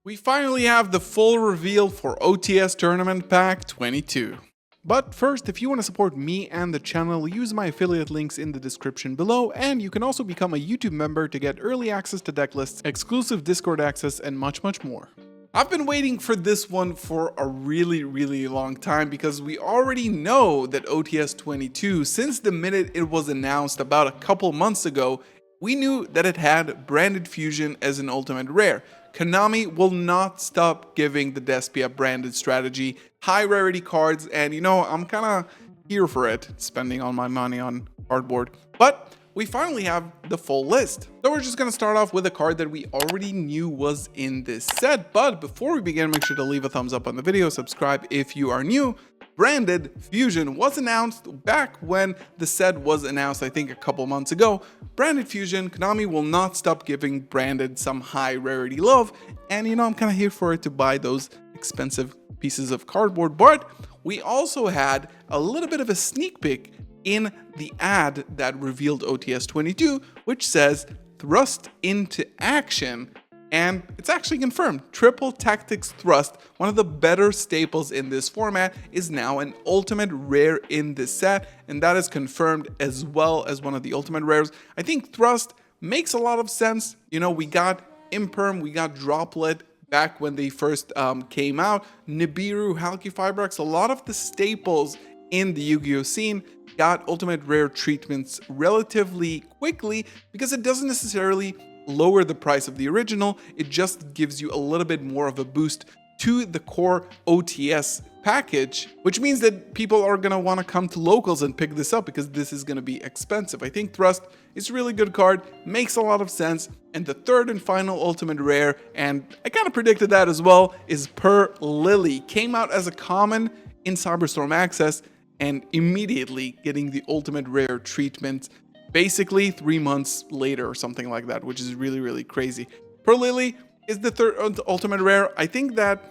We finally have the full reveal for OTS Tournament Pack 22. But first, if you want to support me and the channel, use my affiliate links in the description below, and you can also become a YouTube member to get early access to deck lists, exclusive Discord access, and much more. I've been waiting for this one for a really long time because we already know that OTS 22, since the minute it was announced about a couple months ago, we knew that it had Branded Fusion as an ultimate rare. Konami will not stop giving the Despia branded strategy high rarity cards, and I'm kind of here for it, spending all my money on cardboard. But we finally have the full list. So we're just gonna start off with a card that we already knew was in this set. But before we begin, make sure to leave a thumbs up on the video, subscribe if you are new. Branded Fusion was announced back when the set was announced, I think a couple months ago. Branded Fusion, Konami will not stop giving Branded some high rarity love, and I'm kind of here for it to buy those expensive pieces of cardboard. But we also had a little bit of a sneak peek in the ad that revealed OTS 22, which says thrust into action. And it's actually confirmed. Triple Tactics Thrust, one of the better staples in this format, is now an ultimate rare in this set, and that is confirmed as well as one of the ultimate rares. I think Thrust makes a lot of sense. We got Imperm, we got Droplet back when they first came out, Nibiru, Halki Fibrex, a lot of the staples in the Yu-Gi-Oh scene got ultimate rare treatments relatively quickly because it doesn't necessarily lower the price of the original, it just gives you a little bit more of a boost to the core OTS package, which means that people are going to want to come to locals and pick this up because this is going to be expensive. I think Thrust is a really good card, makes a lot of sense, and the third and final ultimate rare, and I kind of predicted that as well, is Per Lily. Came out as a common in Cyberstorm Access and immediately getting the ultimate rare treatment basically 3 months later or something like that, which is really crazy. Per Lily is the third ultimate rare. I think that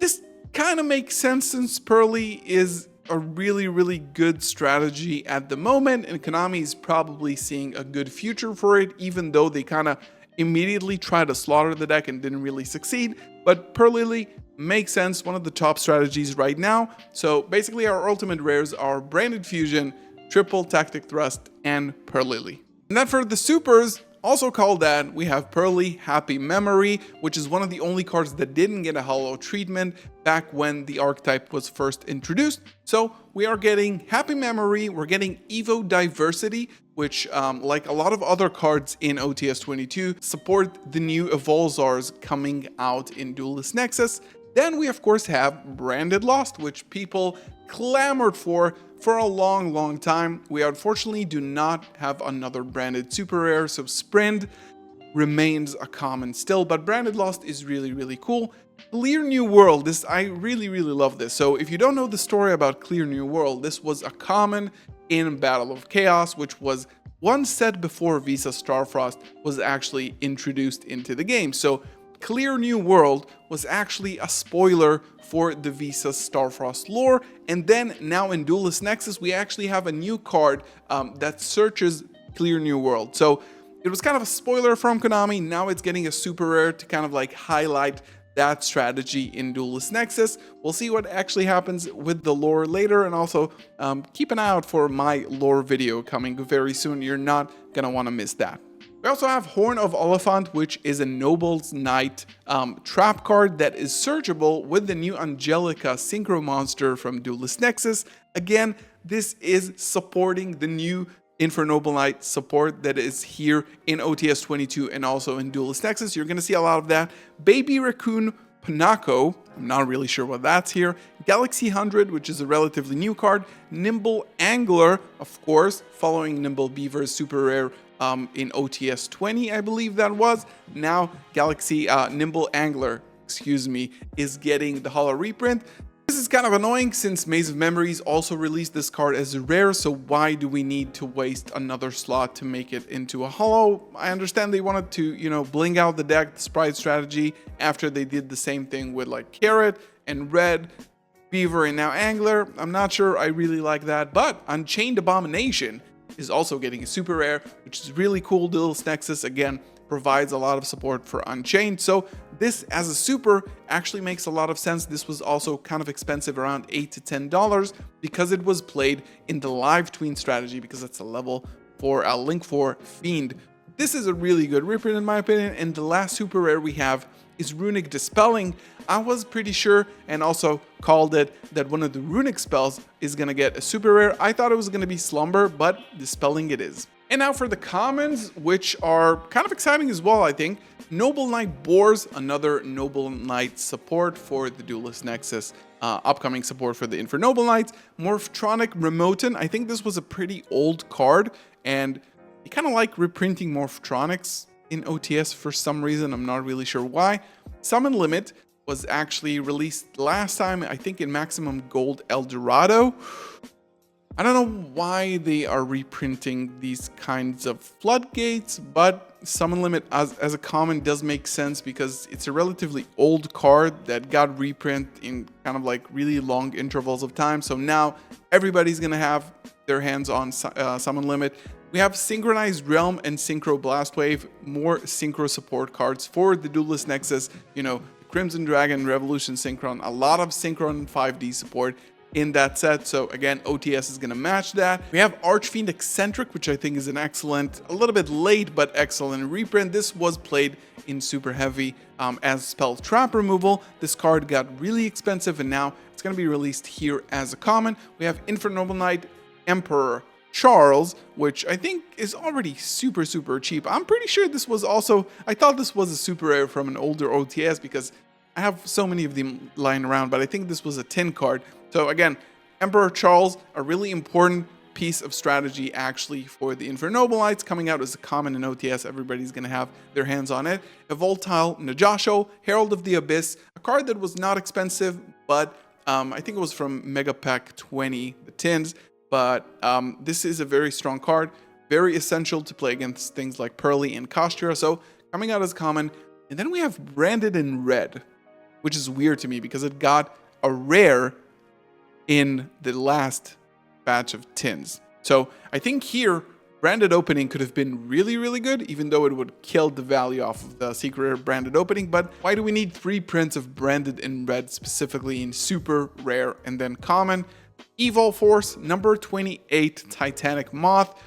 this kind of makes sense since Pearly is a really good strategy at the moment, and Konami is probably seeing a good future for it, even though they kind of immediately tried to slaughter the deck and didn't really succeed. But Per Lily makes sense, one of the top strategies right now. So basically our ultimate rares are Branded Fusion, Triple Tactic Thrust, and Per Lily. And then for the supers, also called that, we have Pearly Happy Memory, which is one of the only cards that didn't get a hollow treatment back when the archetype was first introduced. So we are getting Happy Memory, we're getting Evo Diversity, which like a lot of other cards in OTS 22, support the new Evolzars coming out in Duelist Nexus. Then we of course have Branded Lost, which people clamored for a long time. We unfortunately do not have another branded super rare, so Sprint remains a common still, but Branded Lost is really cool. Clear New World, I really love this. So if you don't know the story about Clear New World, this was a common in Battle of Chaos, which was one set before Visa Starfrost was actually introduced into the game. So Clear New World was actually a spoiler for the Visa Starfrost lore, and then now in Duelist Nexus we actually have a new card that searches Clear New World. So it was kind of a spoiler from Konami, now it's getting a super rare to kind of like highlight that strategy in Duelist Nexus. We'll see what actually happens with the lore later, and also keep an eye out for my lore video coming very soon. You're not gonna want to miss that. We also have Horn of Oliphant, which is a Noble's Knight trap card that is searchable with the new Angelica Synchro monster from Duelist Nexus. Again, this is supporting the new Infernoble Knight support that is here in OTS 22 and also in Duelist Nexus. You're going to see a lot of that. Baby Raccoon Panako, I'm not really sure what that's here. Galaxy 100, which is a relatively new card. Nimble Angler, of course, following Nimble Beaver's super rare in OTS 20, I believe that was. Now Galaxy Nimble Angler, is getting the holo reprint. This is kind of annoying since Maze of Memories also released this card as a rare, so why do we need to waste another slot to make it into a holo? I understand they wanted to, bling out the deck, the sprite strategy, after they did the same thing with like Carrot and Red, Beaver, and now Angler. I'm not sure I really like that, but Unchained Abomination is also getting a super rare, which is really cool. Duelist Nexus, again, provides a lot of support for Unchained. So this as a super actually makes a lot of sense. This was also kind of expensive, around $8 to $10, because it was played in the live tween strategy, because it's a level 4 Link 4 Fiend. This is a really good reprint in my opinion, and the last super rare we have is Runic Dispelling. I was pretty sure and also called it that one of the runic spells is gonna get a super rare. I thought it was gonna be Slumber, but Dispelling it is. And now for the commons, which are kind of exciting as well, I think. Noble Knight Boars, another Noble Knight support for the Duelist Nexus, upcoming support for the Infernoble Knights. Morphtronic Remoten, I think this was a pretty old card, and I kind of like reprinting Morphtronics in OTS for some reason, I'm not really sure why. Summon Limit was actually released last time, I think in Maximum Gold Eldorado. I don't know why they are reprinting these kinds of floodgates, but Summon Limit as a common does make sense because it's a relatively old card that got reprint in kind of like really long intervals of time. So now everybody's gonna have their hands on Summon Limit. We have Synchronized Realm and Synchro Blast Wave, more Synchro support cards for the Duelist Nexus. You know, Crimson Dragon, Revolution Synchron, a lot of Synchron 5D support in that set. So again, OTS is going to match that. We have Archfiend Eccentric, which I think is an excellent, a little bit late, but excellent reprint. This was played in Super Heavy as spell trap removal. This card got really expensive, and now it's going to be released here as a common. We have Infernoble Knight Emperor Charles, which I think is already super cheap. I'm pretty sure this was also, I thought this was a super rare from an older OTS because I have so many of them lying around, but I think this was a tin card. So again, Emperor Charles, a really important piece of strategy actually for the Infernoble Knights, coming out as a common in OTS. Everybody's going to have their hands on it. A Volatile Najasho, Herald of the Abyss, a card that was not expensive, but I think it was from Mega Pack 20, the tins. But this is a very strong card, very essential to play against things like Pearly and Kashira. So coming out as common. And then we have Branded in Red, which is weird to me because it got a rare in the last batch of tins. So I think here, branded opening could have been really good, even though it would kill the value off of the secret rare branded opening. But why do we need 3 prints of Branded in Red, specifically in super rare and then common? Evil Force, number 28, Titanic Moth.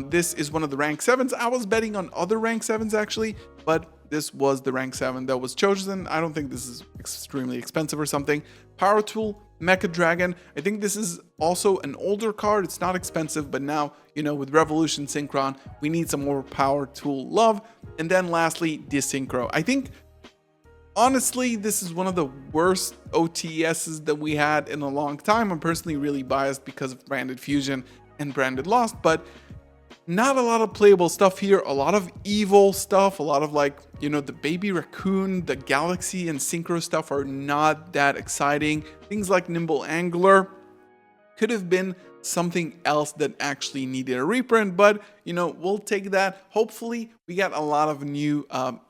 This is one of the rank 7s. I was betting on other rank 7s actually, but this was the rank 7 that was chosen. I don't think this is extremely expensive or something. Power Tool, Mecha Dragon. I think this is also an older card. It's not expensive, but now, you know, with Revolution Synchron, we need some more Power Tool love. And then lastly, Desynchro. I think, honestly, this is one of the worst OTSs that we had in a long time. I'm personally really biased because of Branded Fusion and Branded Lost, but not a lot of playable stuff here. A lot of evil stuff, a lot of like, you know, the Baby Raccoon, the Galaxy and Synchro stuff are not that exciting. Things like Nimble Angler could have been something else that actually needed a reprint, but you know, we'll take that. Hopefully we got a lot of new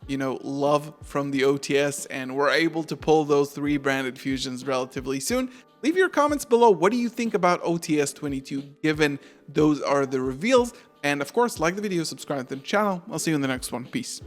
you know, love from the OTS, and we're able to pull those 3 branded fusions relatively soon. Leave your comments below. What do you think about OTS 22 given those are the reveals? And of course, like the video, subscribe to the channel. I'll see you in the next one. Peace.